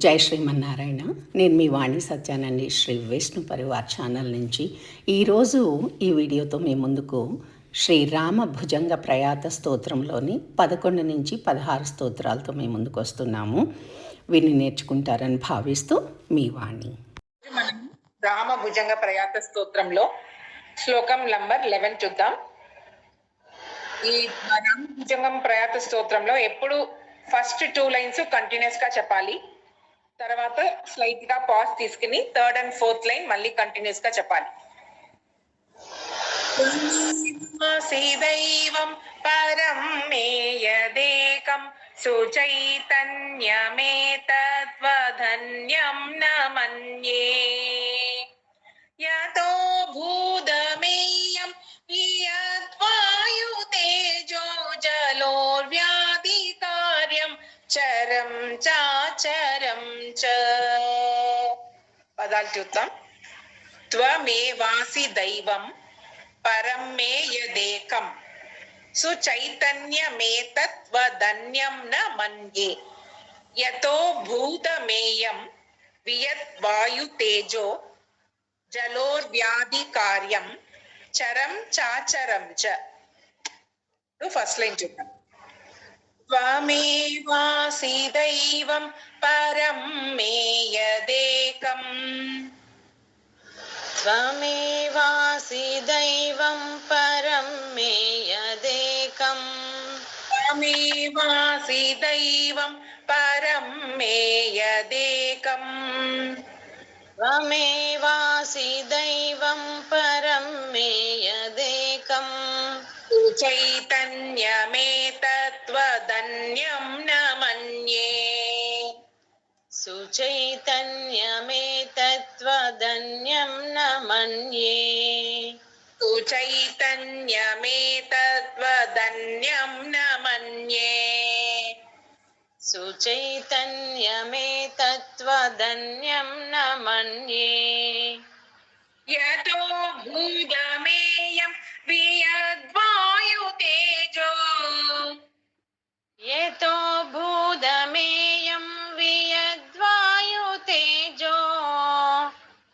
జై శ్రీమన్నారాయణ. నేను మీ వాణి సత్యానండి, శ్రీ విష్ణు పరివార్ ఛానల్ నుంచి. ఈరోజు ఈ వీడియోతో మీ ముందుకు శ్రీరామ భుజంగ ప్రయాత స్తోత్రంలోని 11 నుంచి 16 స్తోత్రాలతో మీ ముందుకు వస్తున్నాము. వీటిని నేర్చుకుంటారని భావిస్తూ మీ వాణి. మనం రామ భుజంగ ప్రయాత స్తోత్రంలో శ్లోకం నంబర్ 11 చూద్దాం. ఈ రామ భుజంగం ప్రయాత స్తోత్రంలో ఎప్పుడు ఫస్ట్ 2 లైన్స్ కంటిన్యూస్ గా చెప్పాలి. తర్వాత స్లైట్ గా పాజ్ తీసుకుని 3rd and 4th లైన్ మళ్ళీ కంటిన్యూస్ గా చెప్పాలి. దైవం పరం మేయదేకం సుచైతన్యమేతద్వధన్యం న మన్యే యతో భూతమేయం యద్వాయుతేజో జలోర్వ్యాధికార్యం చరం చాచరం చ. పదాలు చూద్దాం. త్వమేవాసి దైవం పరం మే యదేకం సుచైతన్యమేతద్వధన్యం న మన్యే యతో భూతమేయం వియద్వాయుతేజో జలోర్వ్యాధికార్యం చరం చాచరం చ. ఫస్ట్ లైన్ చూద్దాం. త్వమేవాసి దైవం పరం మే యదేకం త్వమేవాసి దైవం పరం మే యదేకం త్వమేవాసి దైవం పరం మే యదేకం త్వమేవాసి దైవం పరం మే యదేకం సుచైతన్యమేతద్వధన్యం న మన్యే సుచైతన్యమేతద్వధన్యం న మన్యే సుచైతన్యమేతద్వధన్యం న మన్యే సుచైతన్యమేతద్వధన్యం న మన్యే యతో భూతమేయం వియద్వాయుతేజో యతో భూతమేయం వియద్వాయుతేజో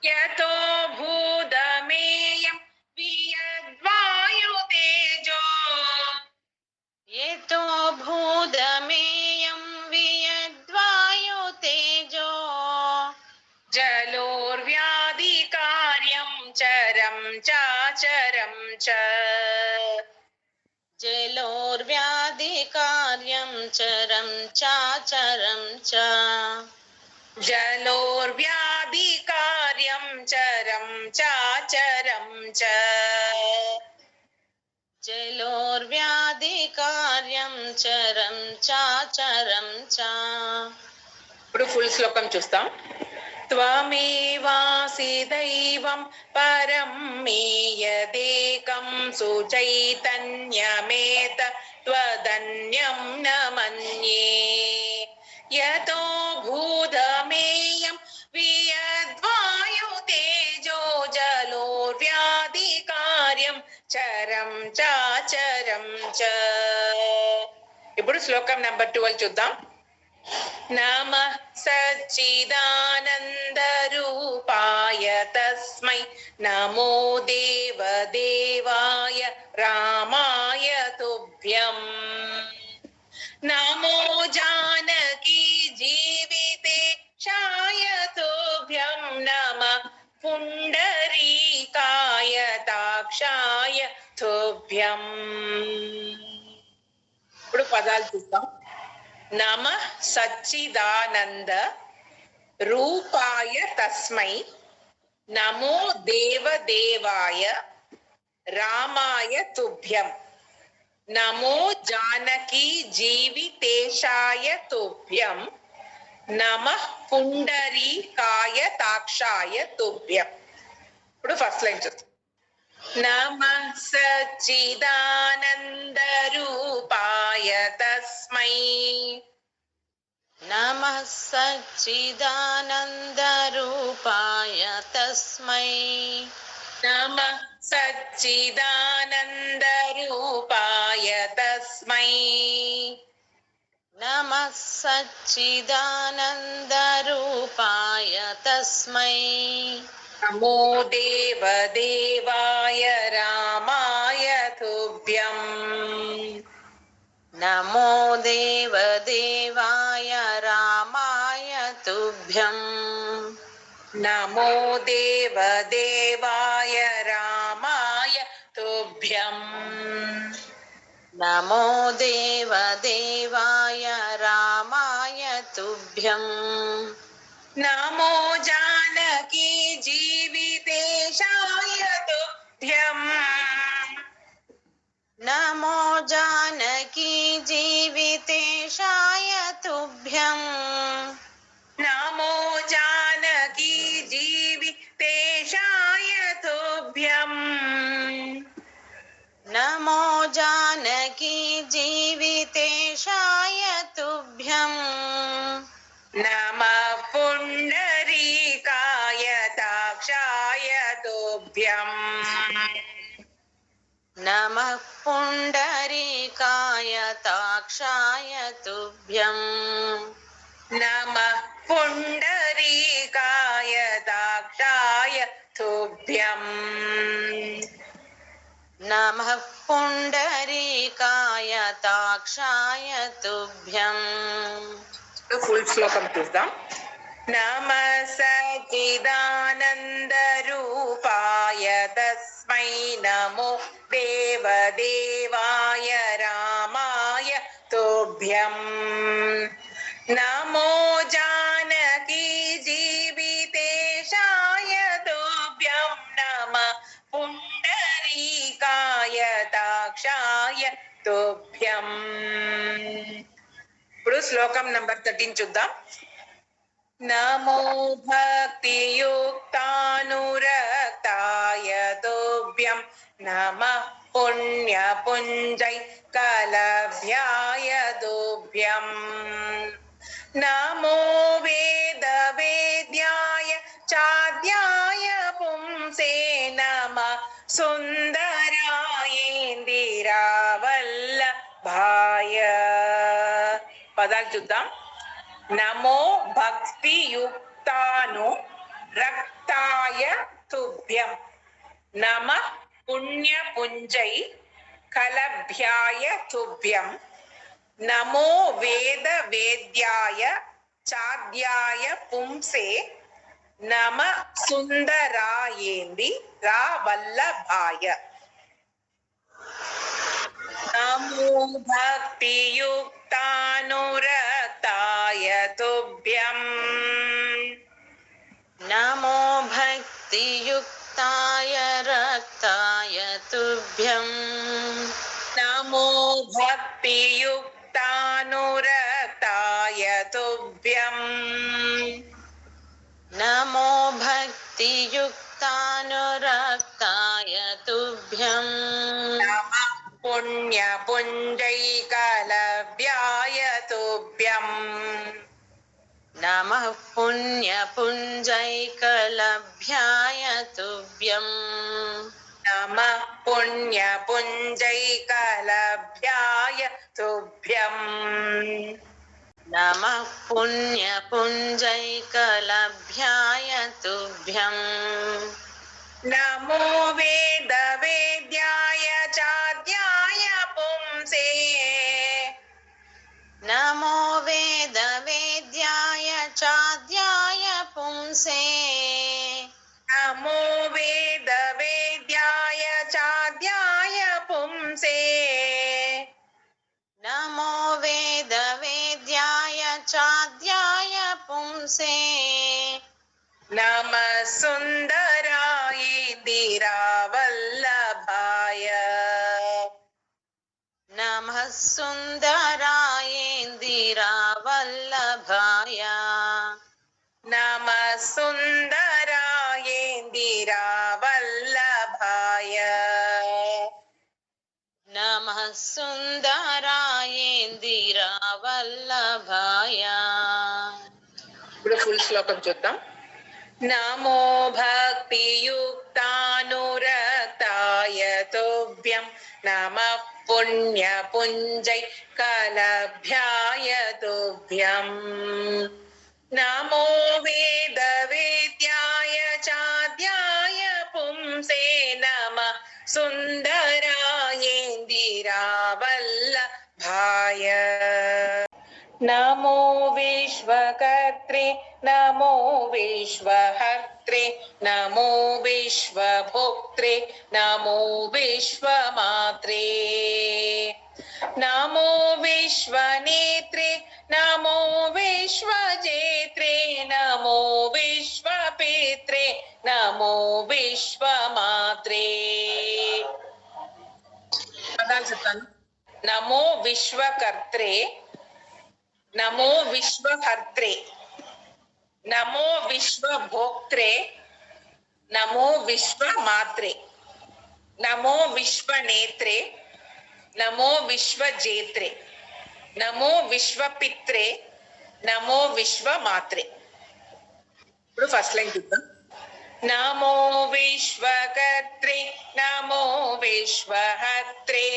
యతో భూతమేయం వియద్వాయుతేజో యతో భూతమేయం వియద్వాయుతేజో జలోర్వ్యాధికార్యం చరం చాచరం చ. జలోర్వ్యాధికార్యం చరం చాచరం చ. జలోర్వ్యాధికార్యం చరం చాచరం చ. జలోర్వ్యాధికార్యం చరం చాచరం చ. ఇప్పుడు ఫుల్ శ్లోకం చూస్తాం. త్వమేవాసి దైవం పరం మే యదేకం సుచైతన్యమేతద్వధన్యం న మన్యే యతో భూతమేయం వియద్వాయుతేజో జలోర్వ్యాధికార్యం చరం చాచరం చ. ఇప్పుడు శ్లోకం నంబర్ 12 చూద్దాం. నమః సచ్చిదానందరూపాయ తస్మై నమో దేవదేవాయ రామాయ తుభ్యం నమో జానకీ జీవితేశాయ తుభ్యం నమః పుండరీకాయ తాక్షాయ తుభ్యం. ఇప్పుడు పదాలు చూద్దాం. నమః సచ్చిదానంద రూపాయ తస్మై నమో దేవదేవాయ రామాయ తుభ్యం నమో జానకీ జీవితేశాయ తుభ్యం నమః పుండరీకాయ తాక్షాయ తుభ్యం. ఇప్పుడు ఫస్ట్ లైన్ చూద్దాం. నమః సచ్చిదానంద రూపాయ తస్మై నమః సచ్చిదానంద రూపాయ తస్మై నమః సచ్చిదానంద రూపాయ తస్మై నమః సచ్చిదానంద రూపాయ तस्मै नमो देवदेवाय रामाय तुभ्यम् नमो देवदेवाय रामाय तुभ्यम् नमो देवदेवाय रामाय तुभ्यम् नमो देवदेवाय रामाय तुभ्यम् नमो जानकी जीवितेशाय तुभ्यम् नमो जानकी जीवितेशाय तुभ्यम् नमो जानकी जीवितेशाय तुभ्यम् नमो जानकी जीवितेशाय तुभ्यम् नमः पुण्डरीकाय दाक्षाय तुभ्यम् नमः पुण्डरीकाय ताक्षाय तुभ्यम् नमः पुण्डरीकाय दाक्षाय तुभ्यम् नमः पुण्डरीकाय ताक्षाय तुभ्यम् फुल श्लोकं చూద్దాం नमः सच्चिदानन्दरूपाय तस्मै नमो देवदेवाय रामाय तुभ्यम् नमो जानकी जीवितेशाय तुभ्यं नमः पुण्डरीकाय दाक्षाय तुभ्यम् ఇప్పుడు శ్లోకం నంబర్ 13 చూద్దాం नमो भक्तियुक्तानुरक्ताय तुभ्यं नमः पुण्यपुञ्जैकलभ्याय तुभ्यं नमो वेदवेद्याय चाद्याय पुंसे नमः सुन्दरायेन्दिरावल्लभाय పదాలు చూద్దాం नमो भक्तियुक्तानु रक्ताय तुभ्यं नमः पुण्यपुञ्जै कलभ्याय तुभ्यं नमो वेदवेद्याय चाद्याय पुंसे नमः सुन्दरायेन्दि रावल्लभाय नमो भक्तियुक्तानुरक्ताय तुभ्यं नमो भक्तियुक्ताय रक्ताय तुभ्यम् नमो भक्तियुक्तानुरक्ताय तुभ्यं नमो भक्तियुक्तानुरक्ताय तुभ्यम् नमः पुण्यपुञ्जैकलभ्याय तुभ्यं नमः पुण्यपुञ्जैकलभ्याय तुभ्यम् नमः पुण्यपुञ्जैकलभ्याय तुभ्यं नमः पुण्यपुञ्जैकलभ्याय तुभ्यम् नमो वेदवेद्याय चाद्याय पुंसे नमो वेदवेद्याय चाद्याय पुंसे नमो वेदवेद्याय चाद्याय पुंसे नमो वेदवेद्याय चाद्याय पुंसे नमः सुन्दरायेन्दिरावल्लभाय नमः सुन्दरायेन्दिरावल्लभाय नमः सुन्दरायेन्दिरावल्लभाय नमः सुन्दरायेन्दिरावल्लभाय ఇప్పుడు ఫుల్ శ్లోకం చూద్దాం नमो भक्तियुक्तानुरक्ताय तुभ्यं नमः पुण्यपुञ्जैकलभ्याय तुभ्यं नमो वेदवेद्याय सुन्दरायेन्दिरावल्लभाय नमो विश्वकर्त्रे नमो विश्वहर्त्रे नमो विश्वभोक्त्रे नमो विश्वमात्रे नमो विश्वनेत्रे नमो विश्वजेत्रे नमो विश्वपित्रे नमो विश्वमात्रे పదాలు చెప్తాను. నమో విశ్వకర్త్రే నమో విశ్వహర్త్రే నమో విశ్వభోక్త్రే నమో విశ్వమాత్రే నమో విశ్వనేత్రే నమో విశ్వజేత్రే నమో విశ్వపిత్రే నమో విశ్వమాత్రే. ఇప్పుడు ఫస్ట్ లైన్ చూద్దాం. నమో విశ్వకర్త్రే నమో విశ్వహర్త్రే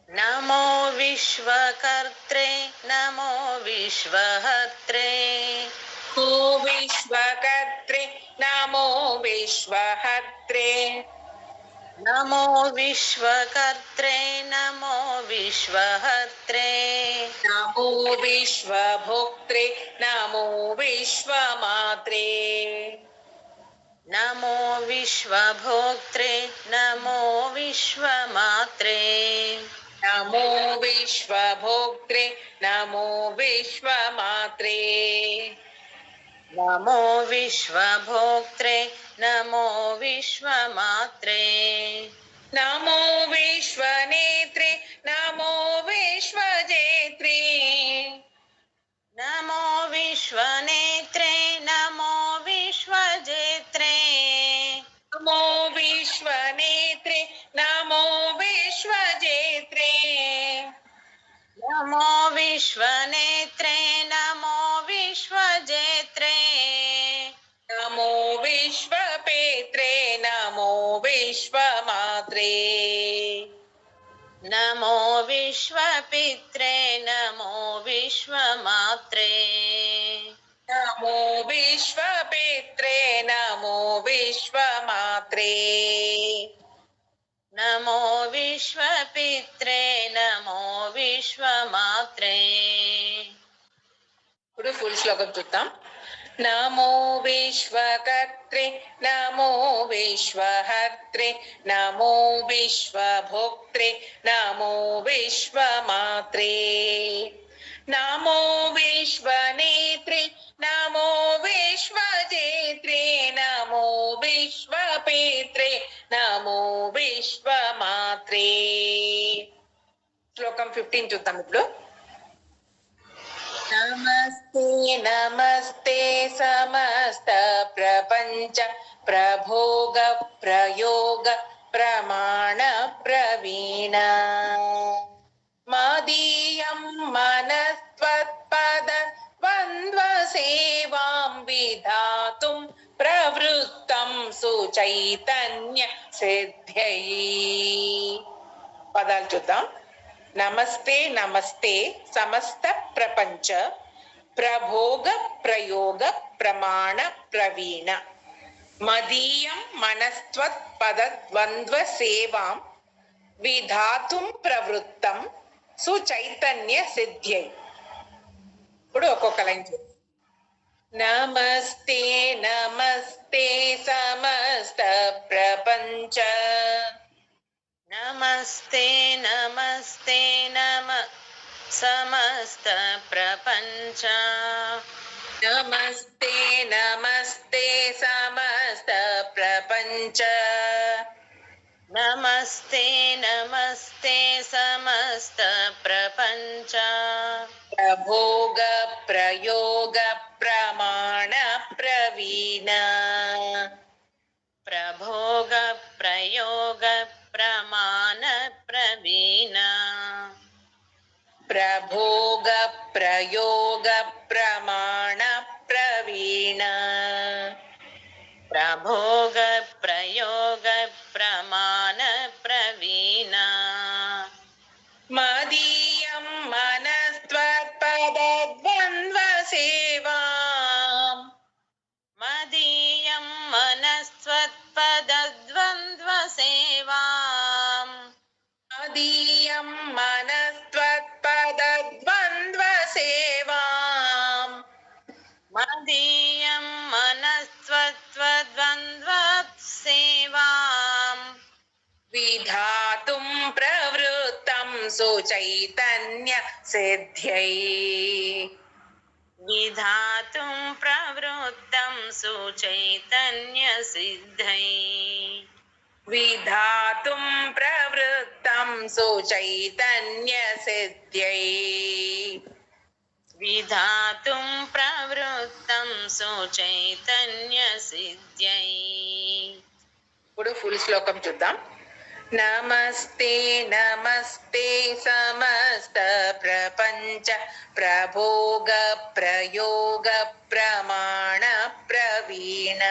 नमो विश्वकर्त्रे नमो विश्वहर्त्रे नमो विश्वकर्त्रे नमो विश्वहर्त्रे नमो विश्वकर्त्रे नमो विश्वहर्त्रे नमो विश्वभोक्त्रे नमो विश्वमात्रे नमो विश्वभोक्त्रे नमो विश्वमात्रे नमो विश्वभोक्त्रे नमो विश्वमात्रे नमो विश्वभोक्त्रे नमो विश्वमात्रे नमो विश्वनेत्रे नमो विश्वजेत्रे नमो विश्वनेत्रे नमो विश्वजेत्रे नमो विश्वनेत्रे नमो विश्वजेत्रे नमो विश्वनेत्रे नमो विश्वजेत्रे नमो विश्वपेत्रे नमो विश्वमात्रे नमो विश्वपित्रे नमो विश्वमात्रे नमो विश्वपित्रे नमो विश्वमात्रे नमो विश्वपित्रे नमो विश्वमात्रे. ఇప్పుడు ఫుల్ శ్లోకం చూద్దాం. నమో విశ్వకర్త్రే నమో విశ్వహర్త్రే నమో విశ్వభోక్త్రే నమో విశ్వమాత్రే నమో విశ్వనేత్రే నమో విశ్వజేత్రే నమో విశ్వపిత్రే నమో విశ్వమాత్రే. శ్లోకం 15 చూద్దాం ఇప్పుడు. नमस्ते नमस्ते समस्त प्रपंच प्रभोग प्रयोग प्रमाण प्रवीण मदीयं मनस्त्वत्पद द्वन्द्व सेवां विधातुं प्रवृत्तं सुचैतन्य सिद्ध्यै. పదాలు చూద్దాం. నమస్తే నమస్తే సమస్త ప్రపంచ ప్రభోగ ప్రయోగ ప్రమాణ ప్రవీణ మదీయం మనస్త్వత్ పద ద్వంద్వ సేవాం విధాతుం ప్రవృత్తం సుచైతన్య సిద్ధ్యై. ఇప్పుడు ఒక్కొక్క లైన్ చూద్దాం. నమస్తే నమస్తే సమస్త ప్రపంచ नमस्ते नमस्ते नम समस्त प्रपंच नमस्ते नमस्ते समस्त प्रपंच नमस्ते नमस्ते समस्त प्रपंच प्रभोग प्रयोग प्रमाण प्रवीण प्रभोग प्रयोग प्रमाण प्रवीण प्रभोग प्रयोग प्रमाण प्रवीण प्रभोग प्रयोग प्रमाण प्रवीण मदीयं मनस्त्वत्पदद्वन्द्व सेवाम् मदीयं मनस्त्वत्पदद्वन्द्व सेवाम् मदीयं मनस्त्वत्पदद्वन्द्वसेवाम् मदीयं मनस्त्वत्वद्वन्द्वसेवाम् विधातुं प्रवृत्तं सुचैतन्य सिद्ध्यै विधातुं प्रवृत्तं सुचैतन्यसिद्धै विधातुं प्रवृत्तं सुचैतन्य सिद्ध्यै विधातुं प्रवृत्तं सुचैतन्यसिद्ध्यै ఇప్పుడు ఫుల్ శ్లోకం చూద్దాం. నమస్తే నమస్తే సమస్త ప్రపంచ ప్రభోగ ప్రయోగ ప్రమాణ ప్రవీణ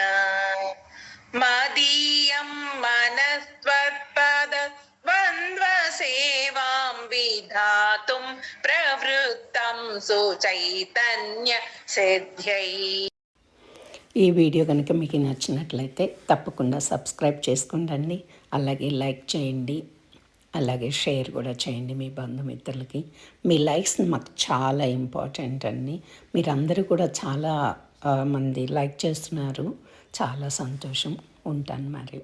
మదీయం మనస్త్వత్పద ద్వంద్వ సేవాం విధాతుం ప్రవృత్తం సుచైతన్య సిద్ధ్యై. ఈ వీడియో కనుక మీకు నచ్చినట్లయితే తప్పకుండా సబ్స్క్రైబ్ చేసుకోండి, అలాగే లైక్ చేయండి, అలాగే షేర్ కూడా చేయండి మీ బంధుమిత్రులకి. మీ లైక్స్ మాకు చాలా ఇంపార్టెంట్ అండి. మీరందరూ కూడా చాలా మంది లైక్ చేస్తున్నారు, చాలా సంతోషం. ఉంటాను మరి.